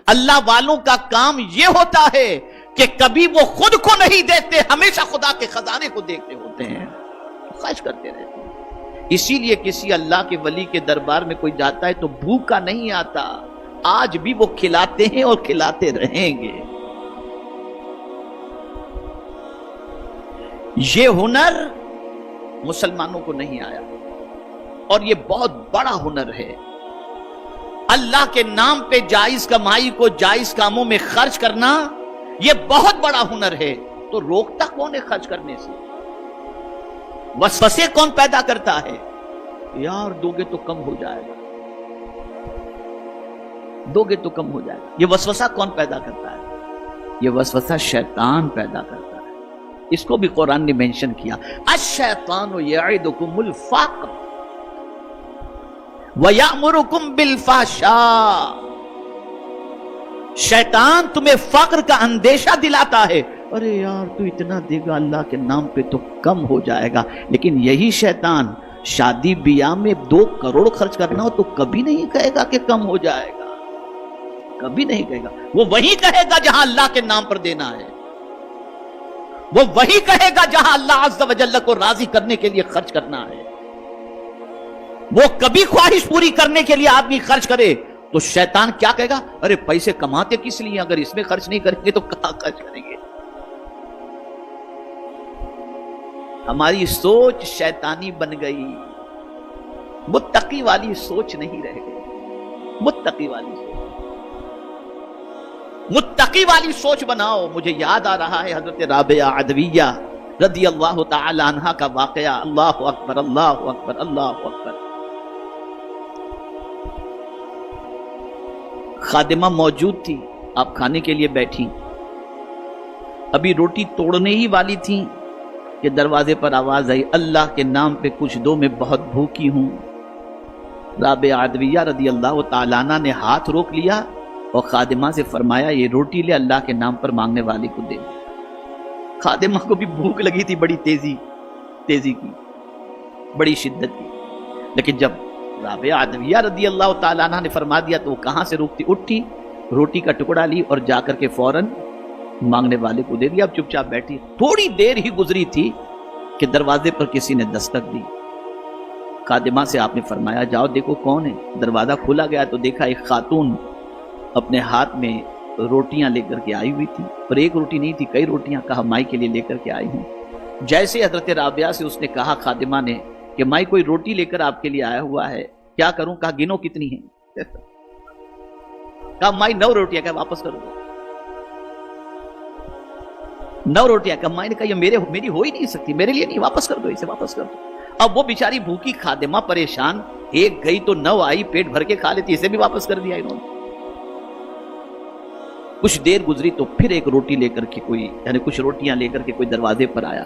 اللہ والوں کا کام یہ ہوتا ہے کہ کبھی وہ خود کو نہیں دیکھتے، ہمیشہ خدا کے خزانے کو دیکھتے ہوتے ہیں، خواہش کرتے رہتے ہیں۔ اسی لیے کسی اللہ کے ولی کے دربار میں کوئی جاتا ہے تو بھوکا نہیں آتا، آج بھی وہ کھلاتے ہیں اور کھلاتے رہیں گے۔ یہ ہنر مسلمانوں کو نہیں آیا، اور یہ بہت بڑا ہنر ہے۔ اللہ کے نام پہ جائز کمائی کو جائز کاموں میں خرچ کرنا یہ بہت بڑا ہنر ہے، تو روکتا کون ہے خرچ کرنے سے؟ وسوسے کون پیدا کرتا ہے؟ یار دو گے تو کم ہو جائے گا، دو گے تو کم ہو جائے گا۔ یہ وسوسہ کون پیدا کرتا ہے؟ یہ وسوسہ شیطان پیدا کرتا ہے۔ اس کو بھی قرآن نے مینشن کیا، الشیطان یعدکم الفقر وَيَأْمُرُكُمْ بِالْفَحْشَاءِ، شیطان تمہیں فقر کا اندیشہ دلاتا ہے، ارے یار تو اتنا دے گا اللہ کے نام پہ تو کم ہو جائے گا، لیکن یہی شیطان شادی بیاہ میں 2 کروڑ خرچ کرنا ہو تو کبھی نہیں کہے گا کہ کم ہو جائے گا، کبھی نہیں کہے گا۔ وہ وہی کہے گا جہاں اللہ کے نام پر دینا ہے، وہ وہی کہے گا جہاں اللہ عز و جل کو راضی کرنے کے لیے خرچ کرنا ہے۔ وہ کبھی خواہش پوری کرنے کے لیے آدمی خرچ کرے تو شیطان کیا کہے گا؟ ارے پیسے کماتے کس لیے، اگر اس میں خرچ نہیں کریں گے تو کہاں خرچ کریں گے؟ ہماری سوچ شیطانی بن گئی، متقی والی سوچ نہیں رہ گئی۔ متقی والی سوچ، متقی والی سوچ بناؤ۔ مجھے یاد آ رہا ہے حضرت رابعہ عدویہ رضی اللہ تعالی عنہا کا واقعہ۔ اللہ اکبر، اللہ اکبر، اللہ اکبر۔ خادمہ موجود تھی، آپ کھانے کے لیے بیٹھی، ابھی روٹی توڑنے ہی والی تھی کہ دروازے پر آواز آئی، اللہ کے نام پہ کچھ دو، میں بہت بھوکی ہوں۔ رابعہ عدویہ رضی اللہ تعالیٰ عنہ نے ہاتھ روک لیا اور خادمہ سے فرمایا، یہ روٹی لے، اللہ کے نام پر مانگنے والے کو دے۔ خادمہ کو بھی بھوک لگی تھی، بڑی تیزی کی، بڑی شدت کی، لیکن جب رابعہ عدویہ رضی اللہ تعالیٰ عنہ نے فرما دیا تو وہ کہاں سے روکتی، اٹھی، روٹی کا ٹکڑا لی اور جا کر کے فوراً مانگنے والے کو دے دیا۔ اب چپ چاپ بیٹھی، تھوڑی دیر ہی گزری تھی کہ دروازے پر کسی نے دستک دی۔ خادمہ سے آپ نے فرمایا، جاؤ دیکھو کون ہے۔ دروازہ کھولا گیا تو دیکھا ایک خاتون اپنے ہاتھ میں روٹیاں لے کر کے آئی ہوئی تھی، اور ایک روٹی نہیں تھی، کئی روٹیاں۔ کہا مائی کے لیے لے کر کے آئی ہوں۔ جیسے حضرت رابعہ سے اس نے کہا خادمہ نے کہ مائی کوئی روٹی لے کر آپ کے لیے آیا ہوا ہے، کیا کروں؟ کہا گنو کتنی ہیں؟ کہا مائی 9 روٹیاں۔ کہا واپس کر دو، 9 روٹیاں۔ کہا مائی نے کہا یہ میری ہو ہی نہیں سکتی، میرے لیے نہیں، واپس کر دو اسے، واپس کر دو۔ اب وہ بیچاری بھوکی خادمہ پریشان، ایک گئی تو 9 آئی، پیٹ بھر کے کھا لیتی، اسے بھی واپس کر دیا انہوں نے۔ کچھ دیر گزری تو پھر ایک روٹی لے کر کے کوئی، یعنی کچھ روٹیاں لے کر کے کوئی دروازے پر آیا،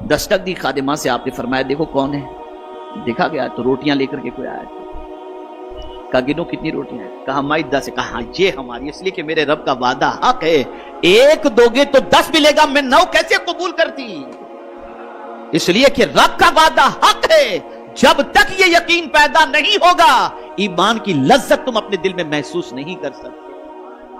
دستک دی خادمہ سے۔ آپ نے فرمایا دیکھو کون ہے۔ دیکھا گیا تو روٹیاں لے کر کے کوئی آیا تھا۔ کہا گنو کتنی روٹیاں ہیں؟ کہا مائی 10 ہے۔ کہا یہ ہماری، اس لیے کہ میرے رب کا وعدہ حق ہے، ایک دو گے تو 10 ملے گا، میں 9 کیسے قبول کرتی؟ اس لیے کہ رب کا وعدہ حق ہے۔ جب تک یہ یقین پیدا نہیں ہوگا، ایمان کی لذت تم اپنے دل میں محسوس نہیں کر سکتے۔